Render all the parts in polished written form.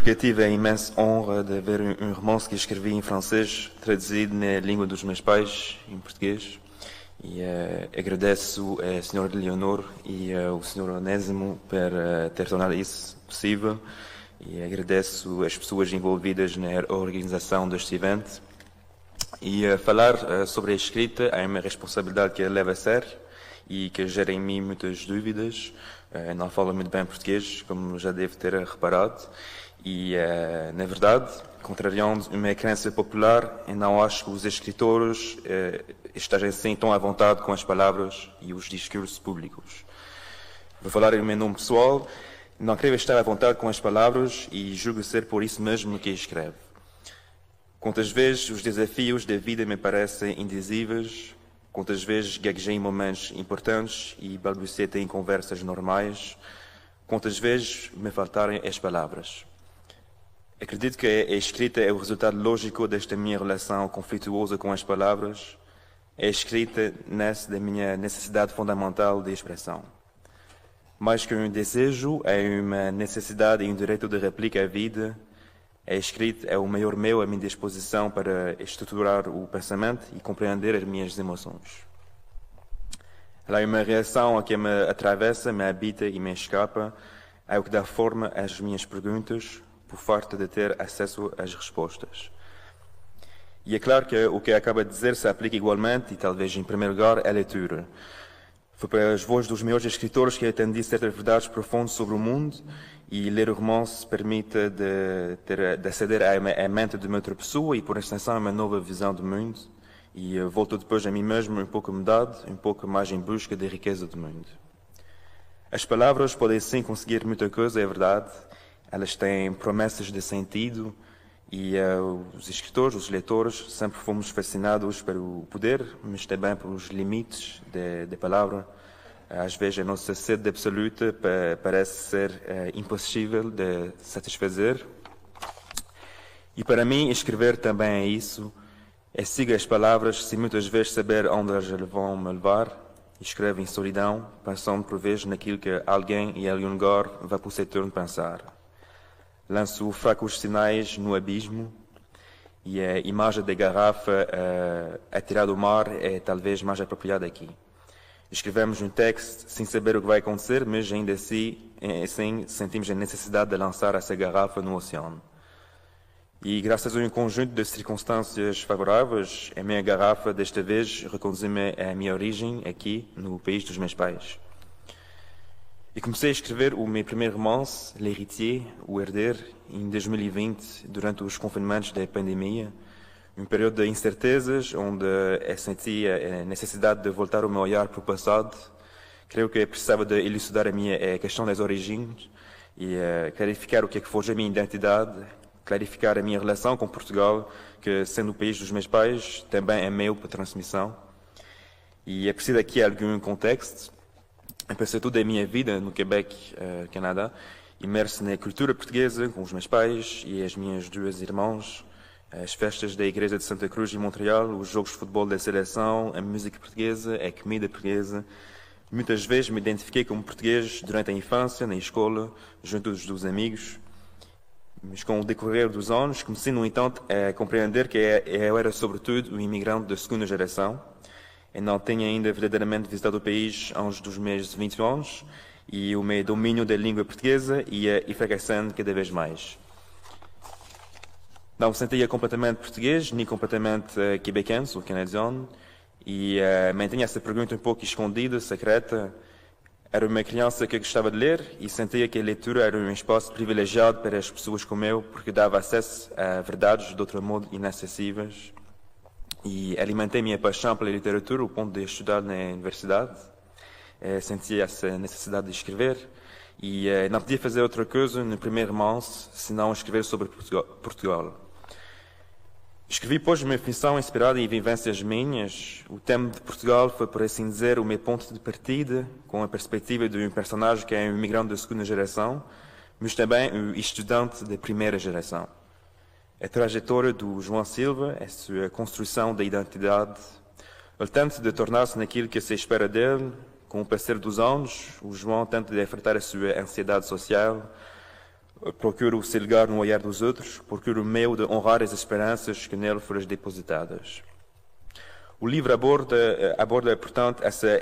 porque tive a imensa honra de ver um romance que escrevi em francês, traduzido na língua dos meus pais, em português. E agradeço a Sra. Leonor e ao Sr. Onésimo por ter tornado isso possível. E agradeço as pessoas envolvidas na organização deste evento. E falar sobre a escrita é uma responsabilidade que eu levo a sério e que gera em mim muitas dúvidas. Não falo muito bem português, como já devo ter reparado. E, na verdade, contrariando uma crença popular, eu não acho que os escritores estejam assim tão à vontade com as palavras e os discursos públicos. Vou falar em meu nome pessoal. Não creio estar à vontade com as palavras e julgo ser por isso mesmo que escrevo. Quantas vezes os desafios da vida me parecem indizíveis, quantas vezes gaguejei em momentos importantes e balbuciei em conversas normais, quantas vezes me faltarem as palavras. Acredito que a escrita é o resultado lógico desta minha relação conflituosa com as palavras. A escrita nasce da minha necessidade fundamental de expressão. Mais que um desejo, é uma necessidade e um direito de réplica à vida. A escrita é o maior meio à minha disposição para estruturar o pensamento e compreender as minhas emoções. Ela é uma reação a que me atravessa, me habita e me escapa, é o que dá forma às minhas perguntas, por falta de ter acesso às respostas. E é claro que o que acaba de dizer se aplica igualmente, e talvez em primeiro lugar, à leitura. Foi para as vozes dos maiores escritores que atendi certas verdades profundas sobre o mundo, e ler o romance permite de aceder à mente de uma outra pessoa e, por extensão, a uma nova visão do mundo. E volto depois a mim mesmo um pouco mudado, um pouco mais em busca da riqueza do mundo. As palavras podem sim conseguir muita coisa, é verdade. Elas têm promessas de sentido e os escritores, os leitores, sempre fomos fascinados pelo poder, mas também pelos limites da palavra. Às vezes a nossa sede absoluta parece ser impossível de satisfazer. E para mim, escrever também é isso. É seguir as palavras sem muitas vezes saber onde elas vão me levar. Escrevo em solidão, pensando por vezes naquilo que alguém e algum lugar vai por seu turno pensar. Lanço fracos sinais no abismo e a imagem da garrafa a tirar do mar é talvez mais apropriada aqui. Escrevemos um texto sem saber o que vai acontecer, mas ainda assim sentimos a necessidade de lançar essa garrafa no oceano. E graças a um conjunto de circunstâncias favoráveis, a minha garrafa desta vez reconduziu-me à minha origem aqui, no país dos meus pais. E comecei a escrever o meu primeiro romance, L'Héritier, O Herdeiro, em 2020, durante os confinamentos da pandemia, um período de incertezas, onde eu sentia a necessidade de voltar o meu olhar para o passado. Creio que eu precisava de elucidar a questão das origens e clarificar o que forja a minha identidade, clarificar a minha relação com Portugal, que, sendo o país dos meus pais, também é meu para transmissão. E é preciso aqui algum contexto. Eu passei toda a minha vida no Quebec, Canadá, imerso na cultura portuguesa, com os meus pais e as minhas duas irmãs, as festas da Igreja de Santa Cruz em Montreal, os jogos de futebol da seleção, a música portuguesa, a comida portuguesa. Muitas vezes me identifiquei como português durante a infância, na escola, junto dos amigos. Mas com o decorrer dos anos, comecei, no entanto, a compreender que eu era, sobretudo, um imigrante da segunda geração. Eu não tinha ainda verdadeiramente visitado o país antes dos meus 20 anos e o meu domínio da língua portuguesa ia enfraquecendo cada vez mais. Não me sentia completamente português, nem completamente quebequense ou canadiano, e mantinha essa pergunta um pouco escondida, secreta. Era uma criança que gostava de ler e sentia que a leitura era um espaço privilegiado para as pessoas como eu, porque dava acesso a verdades de outro modo inacessíveis. E alimentei minha paixão pela literatura, ao ponto de estudar na universidade. Sentia essa necessidade de escrever e não podia fazer outra coisa no primeiro romance, senão escrever sobre Portugal. Escrevi, pois, uma ficção inspirada em vivências minhas. O tema de Portugal foi, por assim dizer, o meu ponto de partida, com a perspectiva de um personagem que é um imigrante da segunda geração, mas também um estudante da primeira geração. A trajetória do João Silva, a sua construção da identidade, ele tenta de tornar-se naquilo que se espera dele. Com o passar dos anos, o João tenta de enfrentar a sua ansiedade social. procuro o seu lugar no olhar dos outros, procuro o meu de honrar as esperanças que nele foram depositadas. O livro aborda, portanto, essa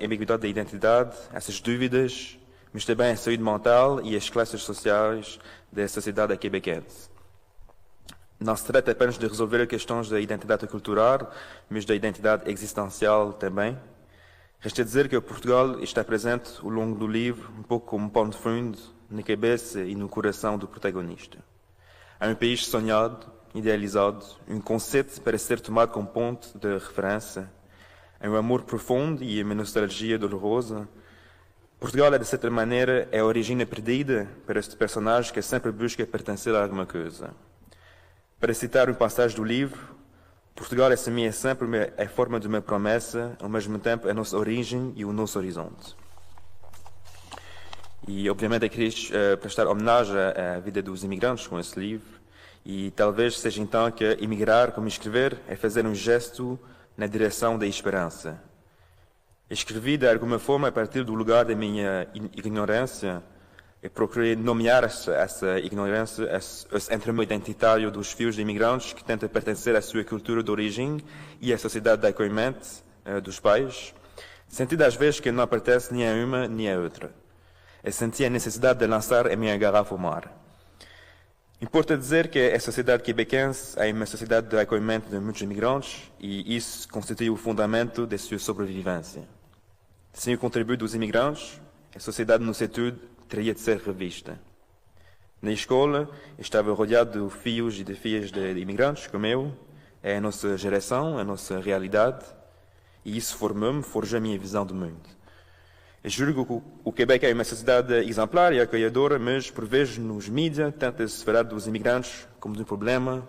ambiguidade da identidade, essas dúvidas, mas também a saúde mental e as classes sociais da sociedade quebequense. Não se trata apenas de resolver questões da identidade cultural, mas da identidade existencial também. Resta dizer que Portugal está presente ao longo do livro, um pouco como um pano de fundo, na cabeça e no coração do protagonista. É um país sonhado, idealizado, um conceito para ser tomado como ponto de referência. É um amor profundo e uma nostalgia dolorosa. Portugal, de certa maneira, é a origem perdida para este personagem que sempre busca pertencer a alguma coisa. Para citar uma passagem do livro, Portugal é sempre a forma de uma promessa, ao mesmo tempo a nossa origem e o nosso horizonte. E, obviamente, eu queria prestar homenagem à vida dos imigrantes com esse livro, e talvez seja então que emigrar, como escrever, é fazer um gesto na direção da esperança. Escrevi de alguma forma a partir do lugar da minha ignorância, e procurei nomear essa ignorância, esse entremeio identitário dos filhos de imigrantes que tentam pertencer à sua cultura de origem e à sociedade de acolhimento dos pais, sentindo às vezes que não pertence nem a uma nem a outra. Eu senti a necessidade de lançar a minha garrafa ao mar. Importa dizer que a sociedade quebequense é uma sociedade de acolhimento de muitos imigrantes e isso constitui o fundamento da sua sobrevivência. Sem o contributo dos imigrantes, a sociedade no seu todo teria de ser revista. Na escola, estava rodeado de filhos e de filhas de imigrantes, como eu. É a nossa geração, a nossa realidade. E isso formou-me, forjou a minha visão do mundo. Eu julgo que o Quebec é uma sociedade exemplar e acolhedora, mas, por vezes, nos mídias, tenta-se falar dos imigrantes como de um problema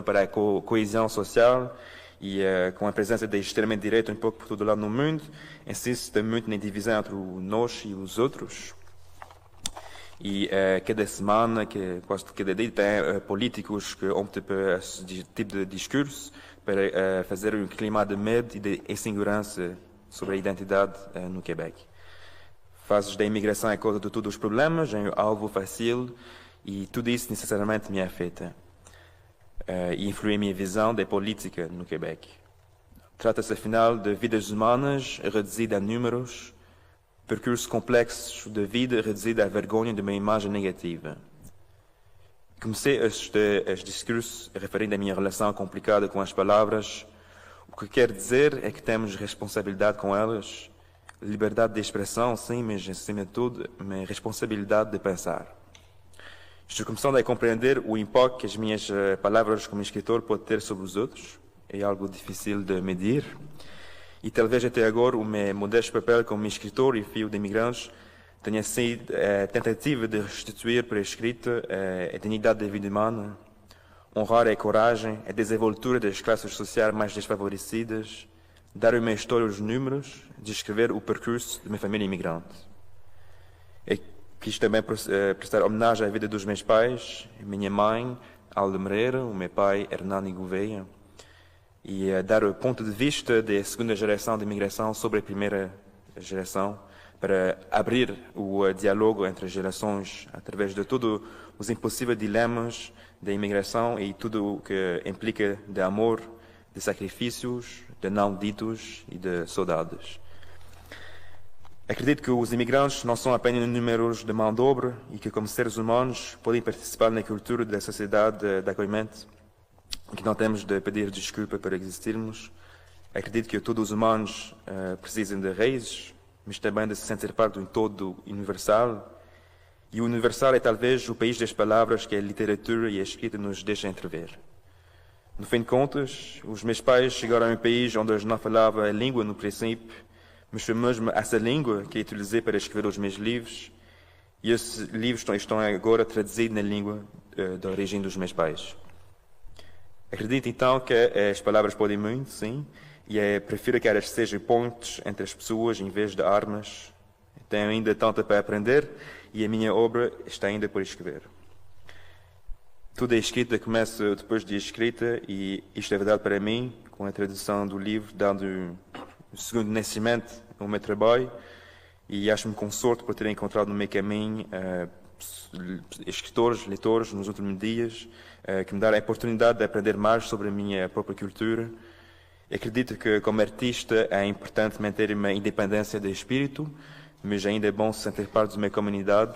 para a coesão social e com a presença da extrema-direita um pouco por todo lado no mundo, insiste muito na divisão entre nós e os outros. E cada semana, quase cada dia, tem políticos que optam por esse tipo de discurso para fazer um clima de medo e de insegurança sobre a identidade no Quebec. Fazes da imigração a causa de todos os problemas, é um alvo fácil e tudo isso necessariamente me afeta e influi a minha visão da política no Quebec. Trata-se, afinal, de vidas humanas reduzidas a números, percursos complexos de vida reduzido à vergonha de uma imagem negativa. Comecei este discurso referindo à minha relação complicada com as palavras. O que quer dizer é que temos responsabilidade com elas, liberdade de expressão, sim, mas acima de tudo, uma responsabilidade de pensar. Estou começando a compreender o impacto que as minhas palavras como escritor podem ter sobre os outros. É algo difícil de medir. E talvez até agora o meu modesto papel como escritor e filho de imigrantes tenha sido a tentativa de restituir para a escrita a dignidade da vida humana, honrar a coragem, a desenvoltura das classes sociais mais desfavorecidas, dar uma história aos números, descrever o percurso de uma família imigrante. Eu quis também prestar homenagem à vida dos meus pais, a minha mãe, Alda Moreira, o meu pai, Hernani Gouveia, e dar o ponto de vista da segunda geração de imigração sobre a primeira geração, para abrir o diálogo entre as gerações através de todos os impossíveis dilemas da imigração e tudo o que implica de amor, de sacrifícios, de não ditos e de saudades. Acredito que os imigrantes não são apenas números de mão de obra e que, como seres humanos, podem participar na cultura da sociedade de acolhimento, que não temos de pedir desculpa por existirmos. Acredito que todos os humanos precisam de raízes, mas também de se sentir parte de um todo universal. E o universal é talvez o país das palavras que a literatura e a escrita nos deixam entrever. No fim de contas, os meus pais chegaram a um país onde eles não falavam a língua no princípio, mas foi mesmo essa língua que eu utilizei para escrever os meus livros, e esses livros estão agora traduzidos na língua da origem dos meus pais. Acredito então que as palavras podem muito, sim, e prefiro que elas sejam pontes entre as pessoas em vez de armas. Tenho ainda tanto para aprender e a minha obra está ainda por escrever. Tudo é escrita começa depois de escrita e isto é verdade para mim, com a tradução do livro, dando um segundo nascimento ao meu trabalho, e acho-me com sorte por ter encontrado no meu caminho escritores, leitores nos últimos dias, que me deram a oportunidade de aprender mais sobre a minha própria cultura. Acredito que, como artista, é importante manter uma independência de espírito, mas ainda é bom se sentir parte de uma comunidade.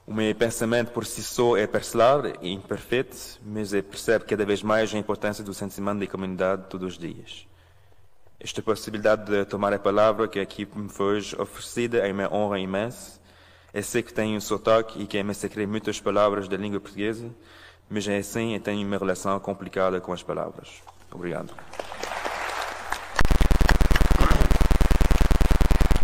O meu pensamento por si só é parcelar e imperfeito, mas eu percebo cada vez mais a importância do sentimento de comunidade todos os dias. Esta possibilidade de tomar a palavra que aqui me foi oferecida é uma honra imensa. Eu sei que tenho um sotaque e que é massacrar muitas palavras da língua portuguesa, mas é assim eu tenho uma relação complicada com as palavras. Obrigado.